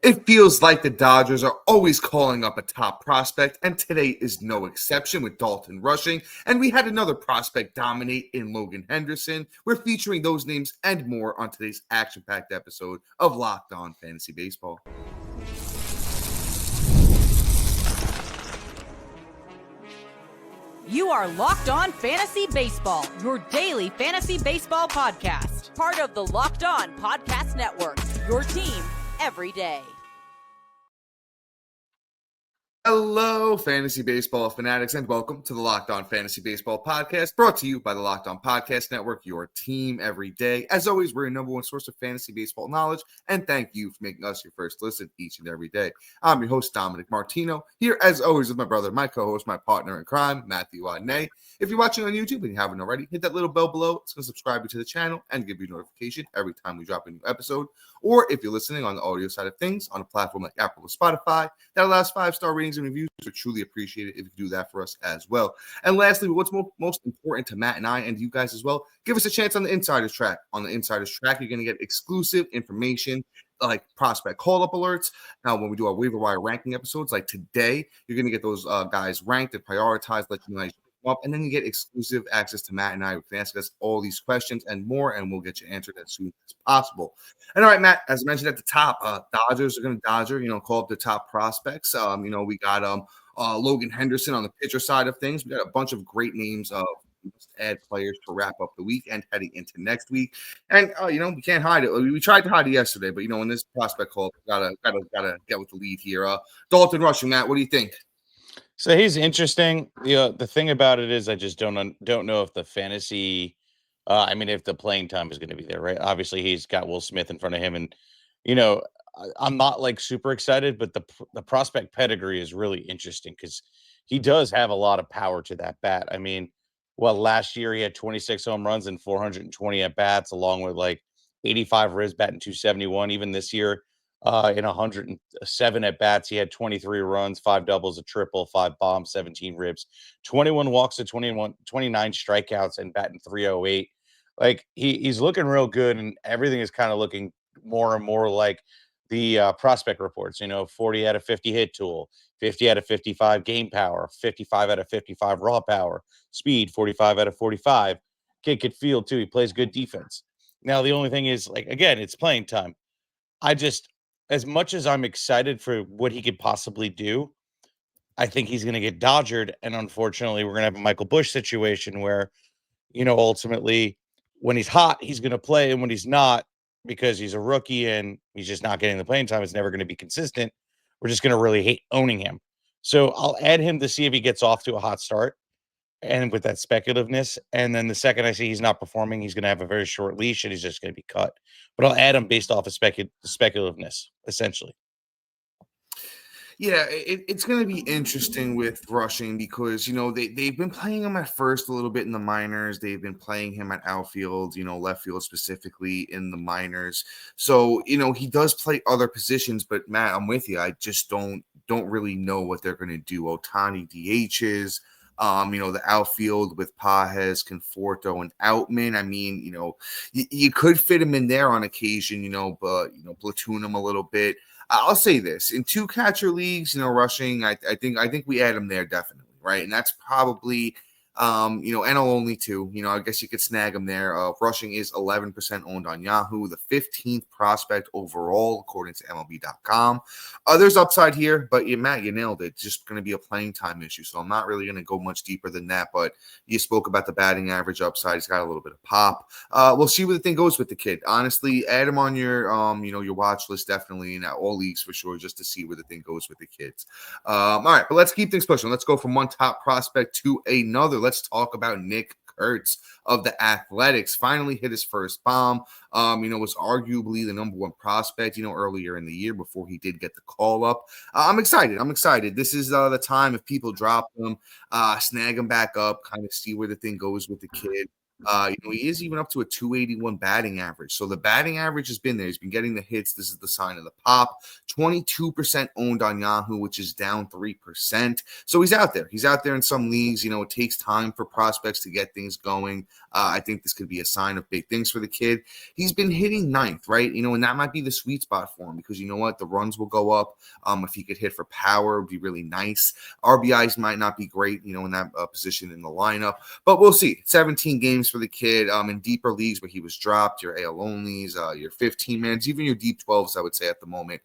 It feels like the Dodgers are always calling up a top prospect, and today is no exception with Dalton Rushing. And we had another prospect dominate in Logan Henderson. We're featuring those names and more on today's action-packed episode of Locked On Fantasy Baseball. You are Locked On Fantasy Baseball, your daily fantasy baseball podcast. Part of the Locked On Podcast Network, your team every day. Hello, fantasy baseball fanatics, and welcome to the Locked On Fantasy Baseball podcast, brought to you by the Locked On Podcast Network, your team every day. As always, we're your number one source of fantasy baseball knowledge, and thank you for making us your first listen each and every day. I'm your host, Dominic Martino, here as always with my brother, my co-host, my partner in crime, Matthew Adney. If you're watching on YouTube and you haven't already, hit that little bell below. It's going to subscribe you to the channel and give you a notification every time we drop a new episode. Or if you're listening on the audio side of things on a platform like Apple or Spotify, that allows 5-star ratings and reviews. We truly appreciate it if you do that for us as well. And lastly, what's most important to Matt and I and you guys as well, give us a chance on the Insider's Track. On the Insider's Track, you're going to get exclusive information like prospect call-up alerts. Now, when we do our waiver wire ranking episodes, like today, you're going to get those guys ranked and prioritized, let you know up, and then you get exclusive access to Matt and I. We can ask us all these questions and more, and we'll get you answered as soon as possible. And all right, Matt, as I mentioned at the top, Dodgers are going to call up the top prospects. We got Logan Henderson on the pitcher side of things. We got a bunch of great names of add players to wrap up the week and heading into next week. And we can't hide it. We tried to hide it yesterday, but in this prospect call, gotta get with the lead here. Dalton Rushing, Matt, what do you think? So he's interesting. The thing about it is I just don't know if the fantasy, if the playing time is going to be there, right? Obviously, he's got Will Smith in front of him, and I'm not like super excited, but the prospect pedigree is really interesting because he does have a lot of power to that bat. Last year he had 26 home runs and 420 at bats, along with like 85 ribs, batting 271. Even this year, in 107 at bats, he had 23 runs, 5 doubles, a triple, 5 bombs, 17 ribs, 21 walks to 29 strikeouts, and batting 308. Like he's looking real good, and everything is kind of looking more and more like the prospect reports. 40 out of 50 hit tool, 50 out of 55 game power, 55 out of 55 raw power, speed, 45 out of 45. Kid could field too. He plays good defense. Now the only thing is, again, it's playing time. As much as I'm excited for what he could possibly do, I think he's going to get dodgered. And unfortunately, we're going to have a Michael Busch situation where, ultimately when he's hot, he's going to play. And when he's not, because he's a rookie and he's just not getting the playing time, it's never going to be consistent. We're just going to really hate owning him. So I'll add him to see if he gets off to a hot start and with that speculativeness. And then the second I see he's not performing, he's going to have a very short leash and he's just going to be cut. But I'll add him based off of speculativeness, essentially. Yeah, it's going to be interesting with Rushing because, they've been playing him at first a little bit in the minors. They've been playing him at outfield, left field specifically in the minors. So, he does play other positions, but Matt, I'm with you. I just don't really know what they're going to do. Ohtani DHs, the outfield with Pages, Conforto, and Outman. You could fit him in there on occasion, but, platoon him a little bit. I'll say this: in 2 catcher leagues, Rushing, I think we add him there definitely, right? And that's probably, NL only 2. I guess you could snag him there. Rushing is 11% owned on Yahoo, the 15th prospect overall, according to MLB.com. There's upside here, but Matt, you nailed it. It's just going to be a playing time issue, so I'm not really going to go much deeper than that. But you spoke about the batting average upside. He's got a little bit of pop. We'll see where the thing goes with the kid. Honestly, add him on your, your watch list definitely in all leagues for sure, just to see where the thing goes with the kids. All right, but let's keep things pushing. Let's go from one top prospect to another. Let's talk about Nick Kurtz of the Athletics. Finally hit his first bomb. Was arguably the number 1 prospect, earlier in the year before he did get the call up. I'm excited. This is the time if people drop him, snag him back up, kind of see where the thing goes with the kid. He is even up to a 281 batting average. So the batting average has been there. He's been getting the hits. This is the sign of the pop. 22% owned on Yahoo, which is down 3%. So he's out there. He's out there in some leagues. It takes time for prospects to get things going. I think this could be a sign of big things for the kid. He's been hitting ninth, right? And that might be the sweet spot for him because you know what? The runs will go up. If he could hit for power, it would be really nice. RBIs might not be great, in that position in the lineup, but we'll see. 17 games for the kid in deeper leagues where he was dropped, your AL onlys, your 15-mans, even your deep 12s, I would say at the moment.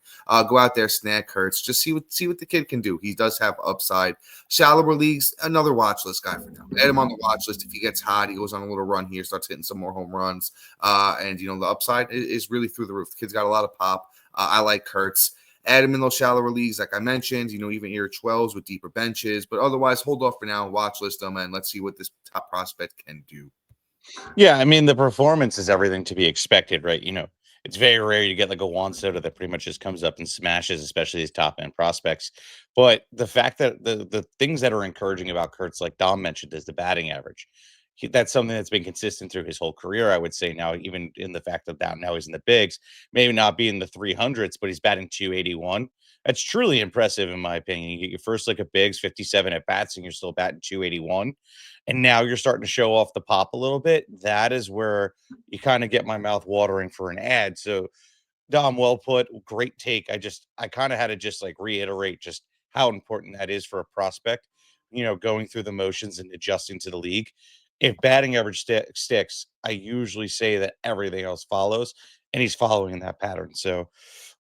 Go out there, snag Kurtz, just see what the kid can do. He does have upside. Shallower leagues, another watch list guy for now. Add him on the watch list. If he gets hot, he goes on a little run here, starts hitting some more home runs. And the upside is really through the roof. The kid's got a lot of pop. I like Kurtz. Add him in those shallower leagues, like I mentioned, even your 12s with deeper benches. But otherwise, hold off for now, watch list them, and let's see what this top prospect can do. Yeah, I mean, the performance is everything to be expected, right? It's very rare you get like a Juan Soto that pretty much just comes up and smashes, especially these top end prospects. But the fact that the things that are encouraging about Kurtz, like Dom mentioned, is the batting average. That's something that's been consistent through his whole career, I would say. Now, even in the fact that now he's in the bigs, maybe not be in the 300s, but he's batting 281. That's truly impressive, in my opinion. You get your first lick of bigs, 57 at bats, and you're still batting 281. And now you're starting to show off the pop a little bit. That is where you kind of get my mouth watering for an ad. So, Dom, well put, great take. I kind of had to just like reiterate just how important that is for a prospect, going through the motions and adjusting to the league. If batting average sticks, I usually say that everything else follows, and he's following that pattern. So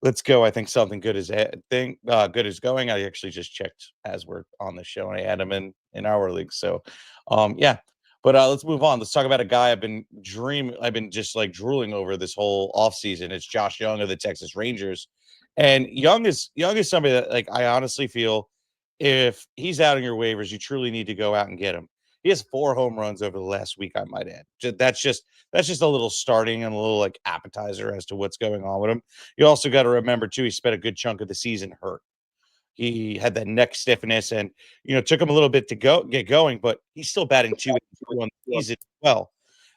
let's go. I think something good is good is going. I actually just checked as we're on the show, and I had him in our league. So, yeah. But let's move on. Let's talk about a guy I've been just like drooling over this whole offseason. It's Josh Young of the Texas Rangers. And Young is somebody that, like, I honestly feel if he's out in your waivers, you truly need to go out and get him. He has 4 home runs over the last week, I might add. That's just a little starting and a little like appetizer as to what's going on with him. You also got to remember too, he spent a good chunk of the season hurt. He had that neck stiffness and, took him a little bit to get going, but he's still batting 282 on the season as well.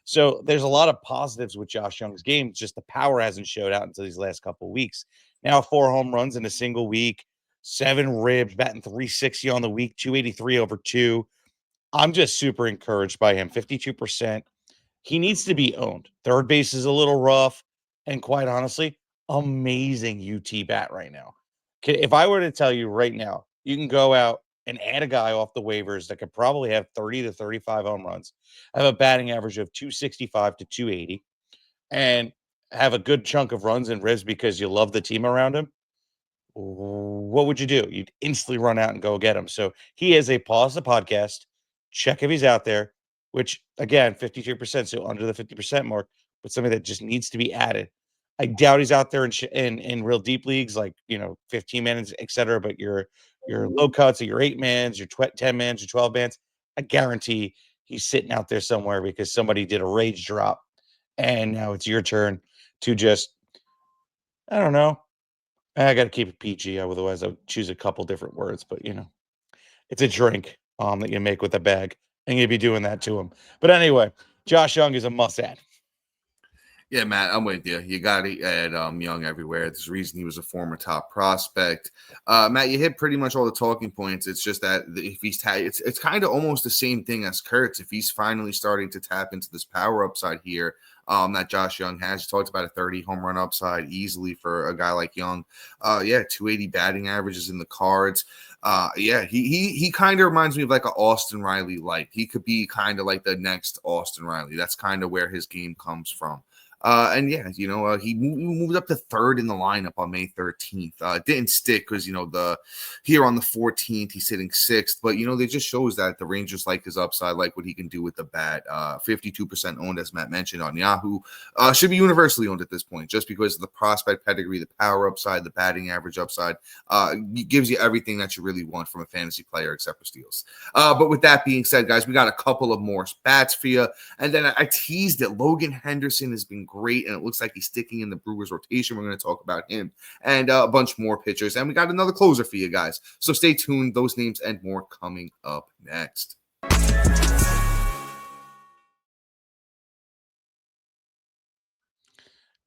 So there's a lot of positives with Josh Young's game. Just the power hasn't showed out until these last couple of weeks. Now 4 home runs in a single week, 7 ribs, batting 360 on the week, 283 over 2. I'm just super encouraged by him. 52%. He needs to be owned. Third base is a little rough, and quite honestly, amazing UT bat right now. If I were to tell you right now, you can go out and add a guy off the waivers that could probably have 30 to 35 home runs, have a batting average of 265 to 280, and have a good chunk of runs and ribs because you love the team around him. What would you do? You'd instantly run out and go get him. So he is a pause the podcast, check if he's out there, which again, 52%, so under the 50% mark, but something that just needs to be added. I doubt he's out there in real deep leagues like 15 minutes, etc. But your low cuts, or your 8-mans, your 10-mans, your 12-mans, I guarantee he's sitting out there somewhere because somebody did a rage drop, and now it's your turn to just, I don't know. I got to keep it PG, otherwise I would choose a couple different words. But it's a drink that you make with a bag, and you'd be doing that to him. But anyway, Josh Young is a must-add. Yeah, Matt, I'm with you. You got to add Young everywhere. There's a reason he was a former top prospect. Matt, you hit pretty much all the talking points. It's just that if he's it's kind of almost the same thing as Kurtz. If he's finally starting to tap into this power upside here that Josh Young has, you talked about a 30 home run upside easily for a guy like Young. 280 batting averages in the cards. He kind of reminds me of like an Austin Riley light. He could be kind of like the next Austin Riley. That's kind of where his game comes from. He moved up to 3rd in the lineup on May 13th. It didn't stick because, here on the 14th, he's sitting 6th. But, they just shows that the Rangers like his upside, like what he can do with the bat. 52% owned, as Matt mentioned, on Yahoo. Should be universally owned at this point just because of the prospect pedigree, the power upside, the batting average upside. Gives you everything that you really want from a fantasy player except for steals. But with that being said, guys, we got a couple of more bats for you. And then I teased it. Logan Henderson has been great, and it looks like he's sticking in the Brewers rotation. We're going to talk about him and a bunch more pitchers, and we got another closer for you guys, so stay tuned. Those names and more coming up next.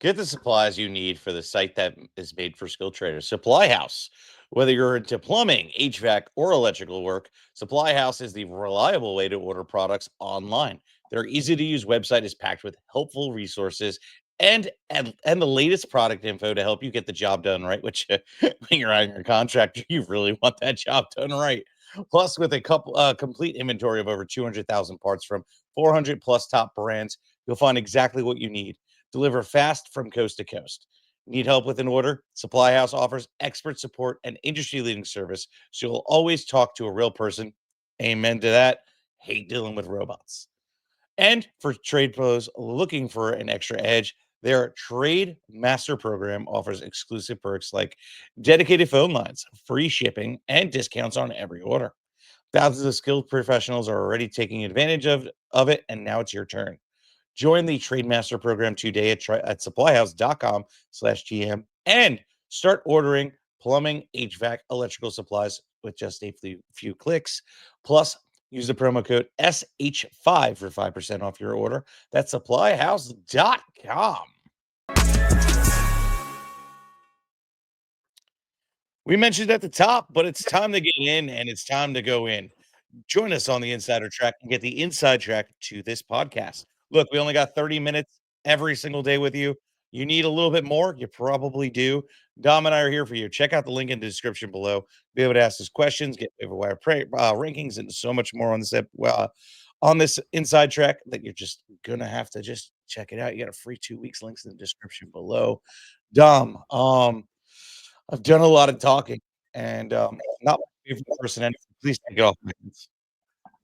Get the supplies you need for the site that is made for skilled traders. Supply House. Whether you're into plumbing, HVAC, or electrical work, Supply House is the reliable way to order products online. Their easy to use website is packed with helpful resources and the latest product info to help you get the job done right. Which when you're hiring a contractor, you really want that job done right. Plus, with a couple complete inventory of over 200,000 parts from 400 plus top brands, you'll find exactly what you need. Deliver fast from coast to coast. Need help with an order? Supply House offers expert support and industry leading service, so you'll always talk to a real person. Amen to that. Hate dealing with robots. And for trade pros looking for an extra edge, their Trade Master program offers exclusive perks like dedicated phone lines, free shipping, and discounts on every order. Thousands of skilled professionals are already taking advantage of it, and now it's your turn. Join the Trade Master program today at supplyhouse.com/GM and start ordering plumbing, HVAC, electrical supplies with just a few clicks. Plus, use the promo code SH5 for 5% off your order. That's supplyhouse.com. We mentioned at the top, but it's time to get in and it's time to go in. Join us on the insider track and get the inside track to this podcast. Look, we only got 30 minutes every single day with you. You need a little bit more. You probably do. Dom and I are here for you. Check out the link in the description below. Be able to ask us questions, get waiver wire rankings, and so much more on this inside track that you're just gonna have to just check it out. You got a free 2 weeks. Links in the description below. Dom, I've done a lot of talking, and not my favorite person. Anyway. Please take it off my hands.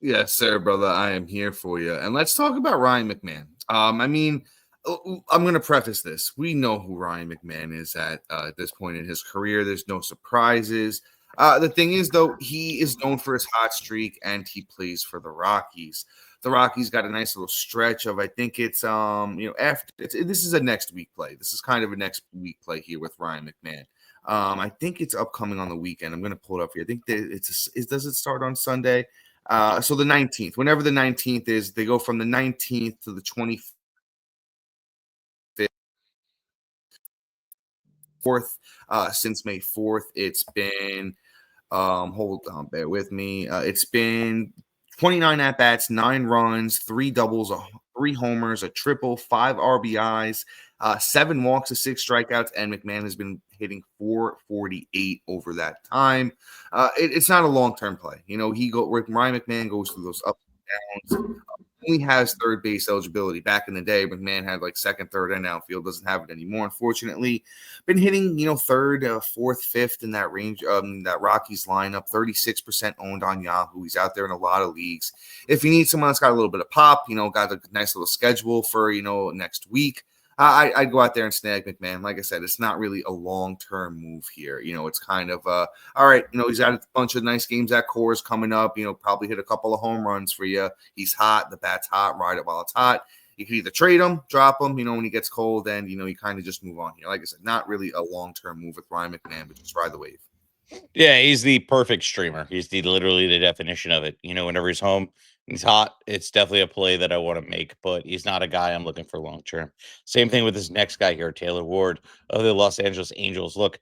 Yes, sir, brother. I am here for you. And let's talk about Ryan McMahon. I mean, I'm going to preface this. We know who Ryan McMahon is at this point in his career. There's no surprises. The thing is, though, he is known for his hot streak, and he plays for the Rockies. The Rockies got a nice little stretch of, I think it's this is a next week play. This is kind of a next week play here with Ryan McMahon. I think it's upcoming on the weekend. I'm going to pull it up here. I think does it start on Sunday? So the 19th, whenever the 19th is, they go from the 19th to the 25th. Since May 4th, it's been, hold on, bear with me. It's been 29 at bats, 9 runs, 3 doubles, 3 homers, a triple, 5 RBIs, 7 walks, 6 strikeouts, and McMahon has been hitting .448 over that time. It's not a long-term play. You know, Ryan McMahon goes through those ups and downs. Only has third base eligibility. Back in the day, McMahon had like second, third, and outfield. Doesn't have it anymore, unfortunately. Been hitting, third, fourth, fifth in that range. That Rockies lineup, 36% owned on Yahoo. He's out there in a lot of leagues. If you need someone that's got a little bit of pop, got a nice little schedule for next week, I'd go out there and snag McMahon. Like I said, it's not really a long-term move here. It's kind of, all right, he's had a bunch of nice games at Coors coming up, probably hit a couple of home runs for you. He's hot. The bat's hot. Ride it while it's hot. You can either trade him, drop him, when he gets cold, and, you kind of just move on here. Like I said, not really a long-term move with Ryan McMahon, but just ride the wave. Yeah, he's the perfect streamer. He's literally the definition of it. Whenever he's home, he's hot. It's definitely a play that I want to make, but he's not a guy I'm looking for long term. Same thing with this next guy here, Taylor Ward of the Los Angeles Angels. Look,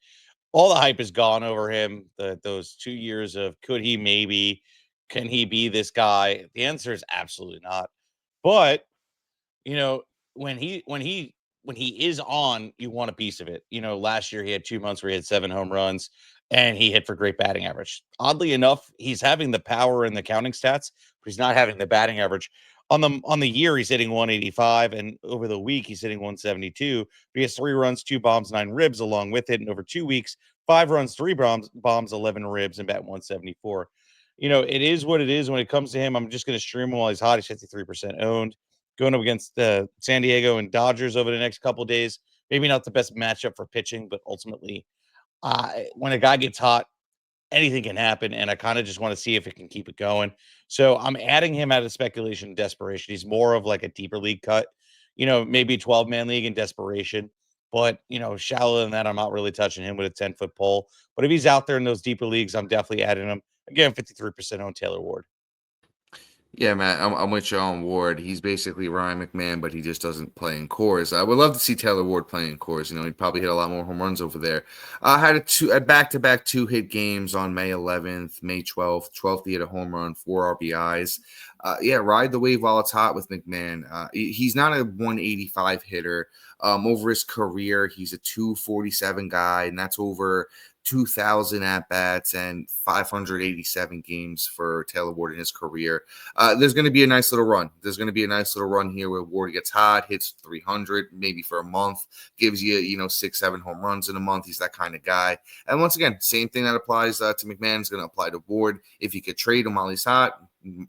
all the hype is gone over him. Those 2 years of can he be this guy? The answer is absolutely not. But you know, when he is on, you want a piece of it. Last year he had 2 months where he had 7 home runs and he hit for great batting average. Oddly enough, he's having the power in the counting stats, but he's not having the batting average. On the year, he's hitting 185, and over the week, he's hitting 172. He has 3 runs, 2 bombs, 9 ribs along with it. And over 2 weeks, 5 runs, 3 bombs, 11 ribs, and bat 174. It is what it is when it comes to him. I'm just going to stream him while he's hot. He's 53% owned. Going up against San Diego and Dodgers over the next couple of days. Maybe not the best matchup for pitching, but ultimately, when a guy gets hot, anything can happen. And I kind of just want to see if it can keep it going. So I'm adding him out of speculation and desperation. He's more of like a deeper league cut, maybe a 12-man league in desperation. But, shallower than that, I'm not really touching him with a 10-foot pole. But if he's out there in those deeper leagues, I'm definitely adding him. Again, 53% on Taylor Ward. Yeah, man, I'm with you on Ward. He's basically Ryan McMahon, but he just doesn't play in Coors. I would love to see Taylor Ward playing in Coors. He'd probably hit a lot more home runs over there. I had a back-to-back two-hit games on May 11th, May 12th. 12th, he hit a home run, 4 RBIs. Yeah, ride the wave while it's hot with McMahon. He's not a 185 hitter. Over his career, he's a 247 guy, and that's over 2,000 at bats and 587 games for Taylor Ward in his career. There's going to be a nice little run. There's going to be a nice little run here where Ward gets hot, hits 300 maybe for a month, gives you 6-7 home runs in a month. He's that kind of guy. And once again, same thing that applies to McMahon is going to apply to Ward. If you could trade him while he's hot,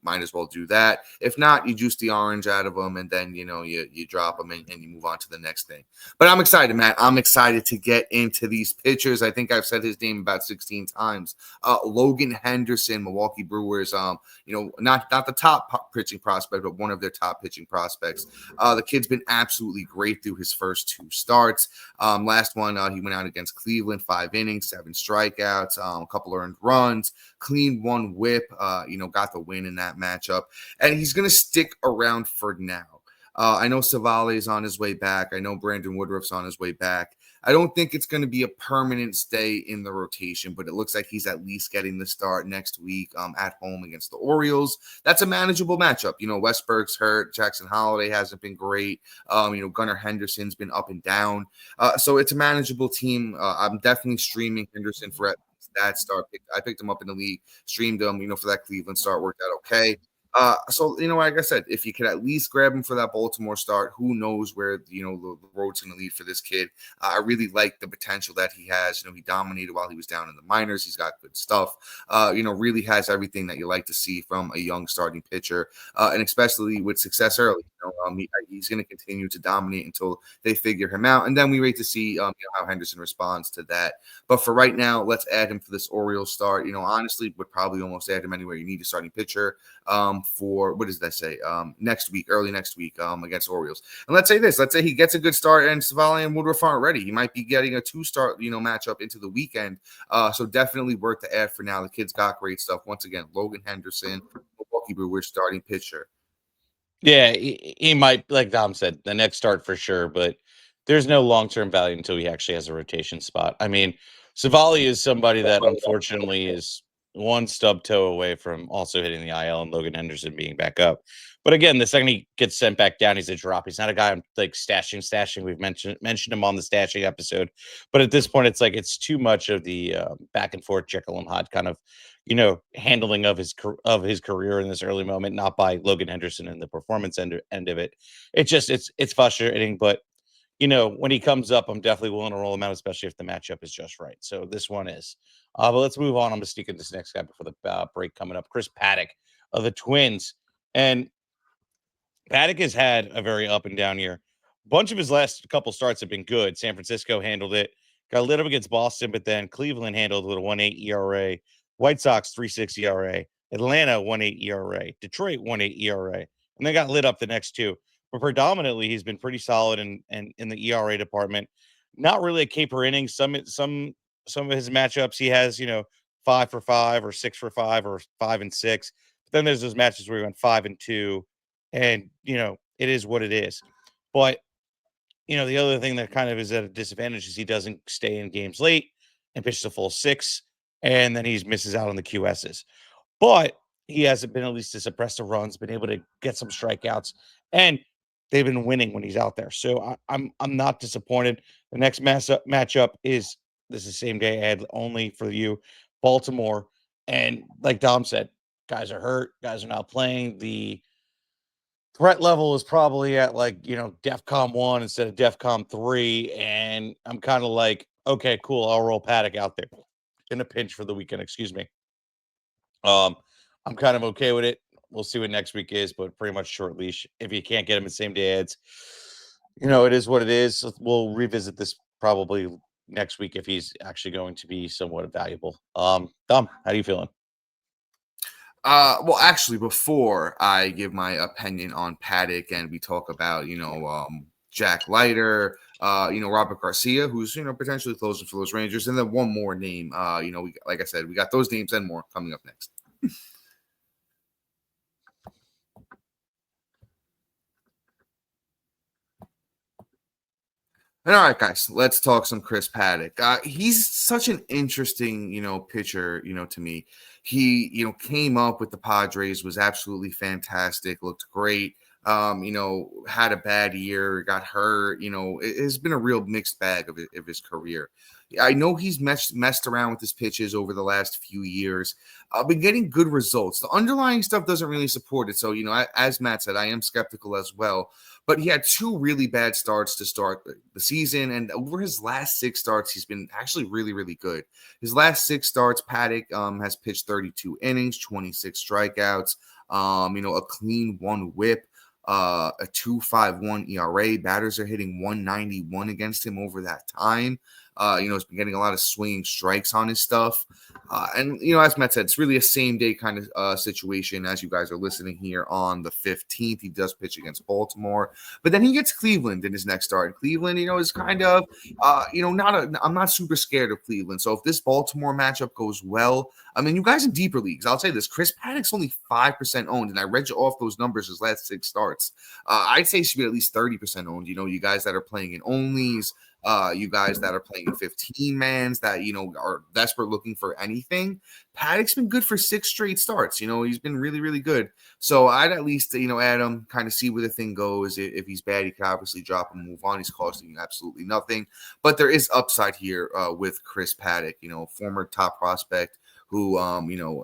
might as well do that. If not, you juice the orange out of him, and then you drop him and you move on to the next thing. But I'm excited, Matt. I'm excited to get into these pitchers. I think I've said his name about 16 times. Logan Henderson, Milwaukee Brewers. Not the top pitching prospect, but one of their top pitching prospects. The kid's been absolutely great through his first 2 starts. Last one, he went out against Cleveland, 5 innings, 7 strikeouts, a couple earned runs, clean 1 whip. Got the win in that matchup, and he's going to stick around for now. I know Savale's on his way back. I know Brandon Woodruff's on his way back. I don't think it's going to be a permanent stay in the rotation, but it looks like he's at least getting the start next week at home against the Orioles. That's a manageable matchup. Westberg's hurt. Jackson Holiday hasn't been great. Gunnar Henderson's been up and down. So it's a manageable team. I'm definitely streaming Henderson for that start. I picked him up in the league, streamed him, for that Cleveland start, worked out okay. So like I said, if you could at least grab him for that Baltimore start, who knows where the road's going to lead for this kid. I really like the potential that he has. He dominated while he was down in the minors. He's got good stuff. Really has everything that you like to see from a young starting pitcher, and especially with success early. He's going to continue to dominate until they figure him out, and then we wait to see how Henderson responds to that. But for right now, let's add him for this Orioles start. Honestly, would probably almost add him anywhere you need a starting pitcher. For what does that say? Early next week, against Orioles. And let's say he gets a good start and Savale and Woodruff aren't ready. He might be getting a 2-start, matchup into the weekend. So definitely worth the add for now. The kid's got great stuff. Once again, Logan Henderson, Milwaukee Brewers starting pitcher. Yeah, he might, like Dom said, the next start for sure, but there's no long-term value until he actually has a rotation spot. I mean, Savali is somebody that unfortunately is one stub toe away from also hitting the IL and Logan Henderson being back up. But again, the second he gets sent back down, he's a drop. He's not a guy I'm like stashing. We've mentioned him on the stashing episode, but at this point, it's like it's too much of the back and forth Jekyll and Hyde kind of handling of his career in this early moment, not by Logan Henderson and the performance end of it. It's frustrating, but when he comes up, I'm definitely willing to roll him out, especially if the matchup is just right. So this one is. But let's move on. I'm gonna sneak in this next guy before the break coming up. Chris Paddack of the Twins, and Paddack has had a very up and down year. A bunch of his last couple starts have been good. San Francisco handled it, got a little bit against Boston, but then Cleveland handled with a 1.8 ERA. White Sox 3.6 ERA. Atlanta 1.8 ERA. Detroit 1.8 ERA. And they got lit up the next 2. But predominantly, he's been pretty solid in the ERA department. Not really a K per inning. Some of his matchups, he has 5 for 5 or 6 for 5 or 5 and 6. But then there's those matches where he went 5 and 2. And, it is what it is. But, the other thing that kind of is at a disadvantage is he doesn't stay in games late and pitches a full 6. And then he misses out on the QSs. But he hasn't been, at least to suppress the runs, been able to get some strikeouts. And they've been winning when he's out there. So I'm not disappointed. The next matchup is the same day ad only for you, Baltimore. And like Dom said, guys are hurt. Guys are not playing. The threat level is probably at DEFCON 1 instead of DEFCON 3. And I'm kind of like, okay, cool. I'll roll Paddack out there in a pinch for the weekend. Excuse me. I'm kind of okay with it. We'll see what next week is, but pretty much short leash. If you can't get him in same day ads, it is what it is. We'll revisit this probably next week if he's actually going to be somewhat valuable. Dom, how are you feeling? Well, actually, before I give my opinion on Paddack and we talk about, Jack Leiter, Robert Garcia, who's, potentially closing for those Rangers. And then one more name, like I said, we got those names and more coming up next. And all right, guys, let's talk some Chris Paddack. He's such an interesting, pitcher, to me. He, came up with the Padres, was absolutely fantastic, looked great. Had a bad year, got hurt. It has been a real mixed bag of his career. I know he's messed around with his pitches over the last few years. Been getting good results. The underlying stuff doesn't really support it. So, as Matt said, I am skeptical as well. But he had two really bad starts to start the season. And over his last six starts, he's been actually really, really good. His last six starts, Paddack has pitched 32 innings, 26 strikeouts, a clean one whip, a 2.51 ERA. Batters are hitting 191 against him over that time. He's been getting a lot of swinging strikes on his stuff. And as Matt said, it's really a same day kind of situation as you guys are listening here on the 15th. He does pitch against Baltimore, but then he gets Cleveland in his next start. And Cleveland, is kind of, I'm not super scared of Cleveland. So if this Baltimore matchup goes well, I mean, you guys in deeper leagues, I'll say this, Chris Paddack's only 5% owned. And I read you off those numbers his last six starts. I'd say he should be at least 30% owned. You guys that are playing in onlys, you guys that are playing 15-mans that, are desperate looking for anything. Paddack's been good for six straight starts. He's been really, really good. So I'd at least, add him, kind of see where the thing goes. If he's bad, you can obviously drop him, move on. He's costing you absolutely nothing. But there is upside here with Chris Paddack, former top prospect who,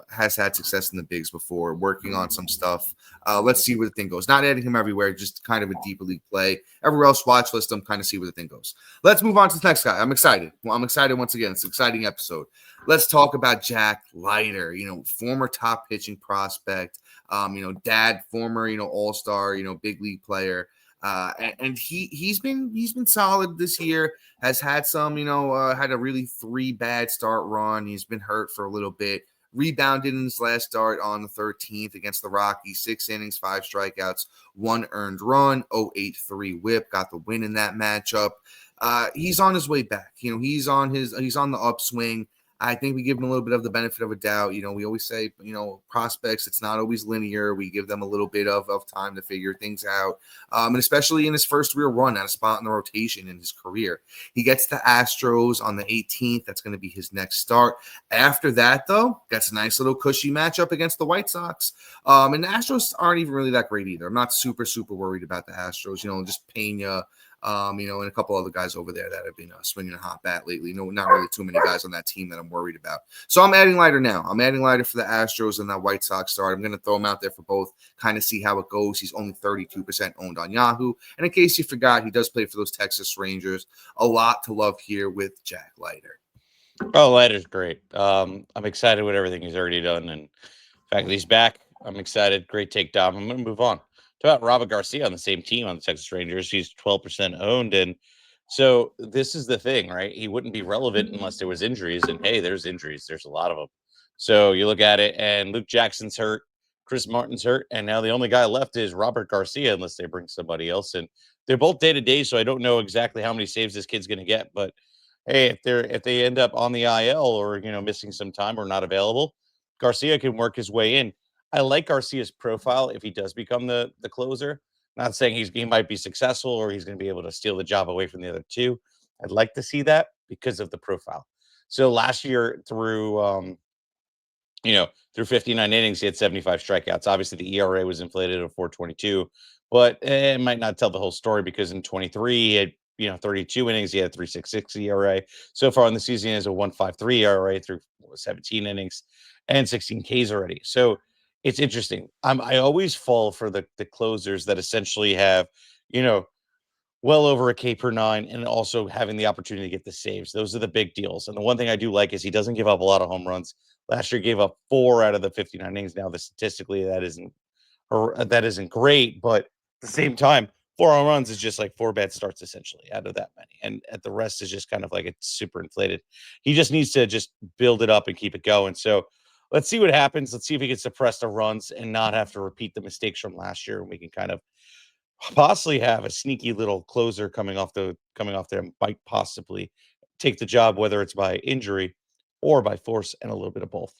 has had success in the bigs before, working on some stuff. Let's see where the thing goes. Not adding him everywhere, just kind of a deeper league play. Everywhere else, watch list him, kind of see where the thing goes. Let's move on to the next guy. I'm excited. Well, I'm excited once again. It's an exciting episode. Let's talk about Jack Leiter, former top pitching prospect, dad, former, all-star, big league player. And he's been solid this year. Has had some, had a really 3 bad start run. He's been hurt for a little bit. Rebounded in his last start on the 13th against the Rockies. 6 innings, 5 strikeouts, 1 earned run, 0.83 whip. Got the win in that matchup. He's on his way back. He's on the upswing. I think we give him a little bit of the benefit of a doubt. We always say, prospects, it's not always linear. We give them a little bit of time to figure things out. And especially in his first real run at a spot in the rotation in his career. He gets the Astros on the 18th. That's going to be his next start. After that, though, gets a nice little cushy matchup against the White Sox. And the Astros aren't even really that great either. I'm not super, super worried about the Astros. Just Pena, and a couple other guys over there that have been swinging a hot bat lately. Not really too many guys on that team that I'm worried about. So I'm adding Leiter now. I'm adding Leiter for the Astros and that White Sox start. I'm going to throw him out there for both, kind of see how it goes. He's only 32% owned on Yahoo. And in case you forgot, he does play for those Texas Rangers. A lot to love here with Jack Leiter. Oh, Leiter's great. I'm excited with everything he's already done. And the fact that he's back, I'm excited. Great takedown. I'm going to move on. Talk about Robert Garcia on the same team on the Texas Rangers. He's 12% owned. And so this is the thing, right? He wouldn't be relevant unless there was injuries. And hey, there's injuries. There's a lot of them. So you look at it and Luke Jackson's hurt. Chris Martin's hurt. And now the only guy left is Robert Garcia, unless they bring somebody else in. They're both day-to-day, so I don't know exactly how many saves this kid's going to get. But hey, if they end up on the IL or, missing some time or not available, Garcia can work his way in. I like Garcia's profile if he does become the closer. Not saying he might be successful or he's going to be able to steal the job away from the other two. I'd like to see that because of the profile. So last year through 59 innings, he had 75 strikeouts. Obviously, the ERA was inflated at 4.22, but it might not tell the whole story because in 23 he had 32 innings, he had 3.66 ERA. So far in the season, he has a 1.53 ERA through 17 innings and 16 Ks already. So it's interesting. I always fall for the closers that essentially have, well over a K per 9 and also having the opportunity to get the saves. Those are the big deals. And the one thing I do like is he doesn't give up a lot of home runs. Last year gave up 4 out of the 59 innings. Now, statistically, that isn't great, but at the same time, 4 home runs is just like 4 bad starts essentially out of that many. And at the rest is just kind of like it's super inflated. He just needs to just build it up and keep it going. So let's see what happens. Let's see if he can suppress the runs and not have to repeat the mistakes from last year. And we can kind of possibly have a sneaky little closer coming off there and might possibly take the job, whether it's by injury or by force and a little bit of both.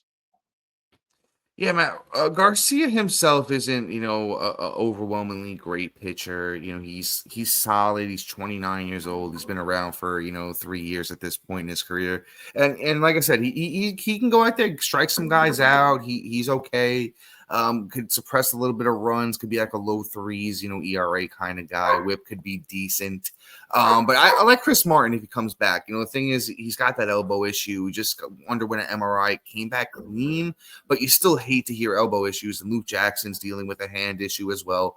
Yeah, Matt. Garcia himself isn't, a overwhelmingly great pitcher. He's solid. He's 29 years old. He's been around for 3 years at this point in his career, and like I said, he can go out there, strike some guys out. He's okay. Could suppress a little bit of runs. Could be like a low threes, ERA kind of guy. Whip could be decent. But I like Chris Martin if he comes back. The thing is, he's got that elbow issue. Just underwent an MRI, came back clean, but you still hate to hear elbow issues. And Luke Jackson's dealing with a hand issue as well.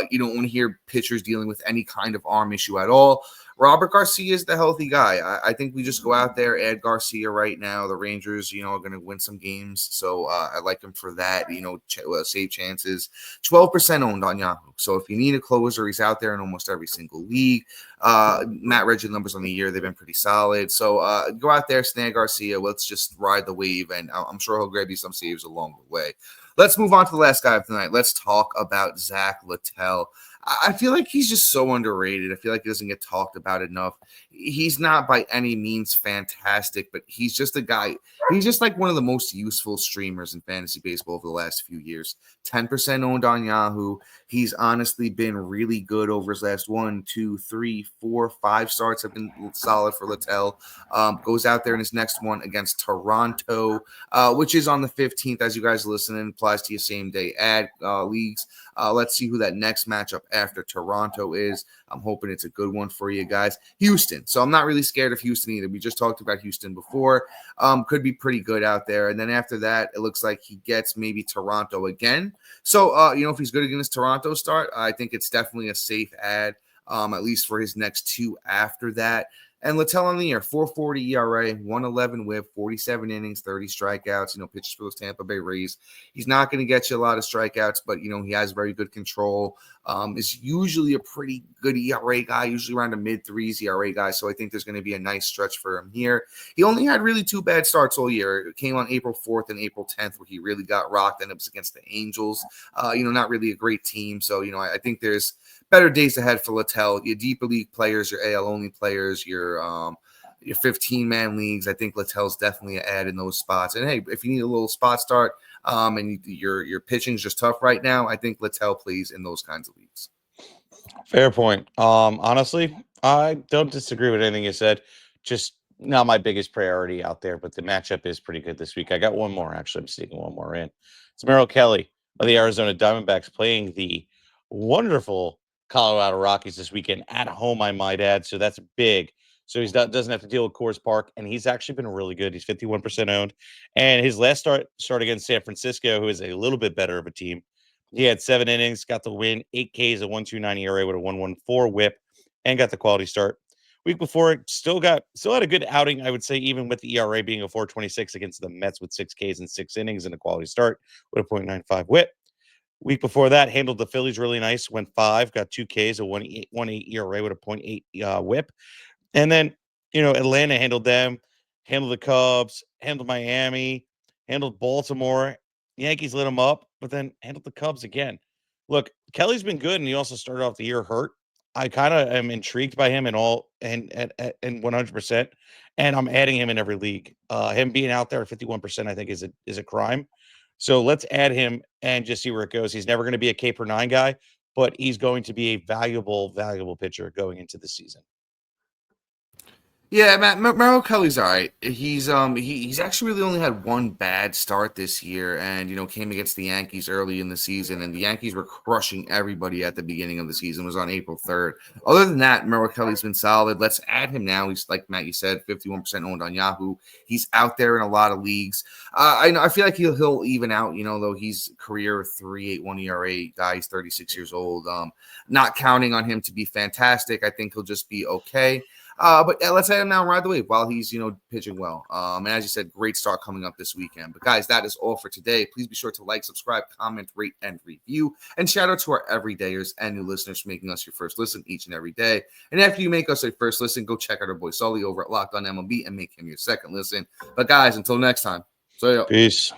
You don't want to hear pitchers dealing with any kind of arm issue at all. Robert Garcia is the healthy guy. I think we just go out there, add Garcia right now. The Rangers, are going to win some games. So I like him for that, save chances. 12% owned on Yahoo. So if you need a closer, he's out there in almost every single league. Matt Reggie numbers on the year, they've been pretty solid. So go out there, snag Garcia. Let's just ride the wave, and I'm sure he'll grab you some saves along the way. Let's move on to the last guy of tonight. Let's talk about Zach Littell. I feel like he's just so underrated. I feel like he doesn't get talked about enough. He's not by any means fantastic, but he's just a guy. He's just like one of the most useful streamers in fantasy baseball over the last few years. 10% owned on Yahoo. He's honestly been really good over his last 1, 2, 3, 4, 5 starts have been solid for Littell. Goes out there in his next one against Toronto, which is on the 15th. As you guys are listening, applies to your same day ad leagues. Let's see who that next matchup after Toronto is. I'm hoping it's a good one for you guys. Houston. So I'm not really scared of Houston either. We just talked about Houston before. Could be pretty good out there. And then after that, it looks like he gets maybe Toronto again. So, if he's good against Toronto start, I think it's definitely a safe ad, at least for his next 2 after that. And Littell on the year, 4.40 ERA, 111 whip, 47 innings, 30 strikeouts, pitches for those Tampa Bay Rays. He's not going to get you a lot of strikeouts, but, he has very good control. Is usually a pretty good ERA guy, usually around a mid-threes ERA guy. So I think there's going to be a nice stretch for him here. He only had really 2 bad starts all year. It came on April 4th and April 10th where he really got rocked, and it was against the Angels. Not really a great team. So, I think there's better days ahead for Littell. Your deeper league players, your AL only players, your 15-man leagues. I think Littell's definitely an ad in those spots. And hey, if you need a little spot start, and your pitching's just tough right now, I think Littell plays in those kinds of leagues. Fair point. Honestly, I don't disagree with anything you said. Just not my biggest priority out there, but the matchup is pretty good this week. I got one more, actually. I'm sneaking one more in. It's Merrill Kelly of the Arizona Diamondbacks playing the wonderful Colorado Rockies this weekend at home, I might add. So that's big. So doesn't have to deal with Coors Park, and he's actually been really good. He's 51% owned. And his last start against San Francisco, who is a little bit better of a team, he had 7 innings, got the win, 8 Ks, a 1.29 ERA with a 1.14 whip, and got the quality start. Week before, still had a good outing, I would say, even with the ERA being a 4.26 against the Mets with 6 Ks and 6 innings and a quality start with a 0.95 whip. Week before that, handled the Phillies really nice, went 5, got 2 Ks, a 1.8 ERA with a 0.8 whip. And then, Atlanta handled them, handled the Cubs, handled Miami, handled Baltimore. Yankees lit him up, but then handled the Cubs again. Look, Kelly's been good, and he also started off the year hurt. I kind of am intrigued by him and 100%, and I'm adding him in every league. Him being out there at 51%, I think is a crime. So let's add him and just see where it goes. He's never going to be a K per 9 guy, but he's going to be a valuable pitcher going into the season. Yeah, Matt, Merrill Kelly's all right. He's actually really only had 1 bad start this year, and came against the Yankees early in the season, and the Yankees were crushing everybody at the beginning of the season. It was on April 3rd. Other than that, Merrill Kelly's been solid. Let's add him now. He's, like Matt, you said, 51% owned on Yahoo. He's out there in a lot of leagues. I feel like he'll even out. Though he's career 3.81 ERA guy. He's 36 years old. Not counting on him to be fantastic. I think he'll just be okay. But let's have him now ride the wave while he's, pitching well. And as you said, great start coming up this weekend. But guys, that is all for today. Please be sure to like, subscribe, comment, rate, and review. And shout out to our everydayers and new listeners for making us your first listen each and every day. And after you make us a first listen, go check out our boy Sully over at Locked On MLB and make him your second listen. But guys, until next time, see ya. Peace.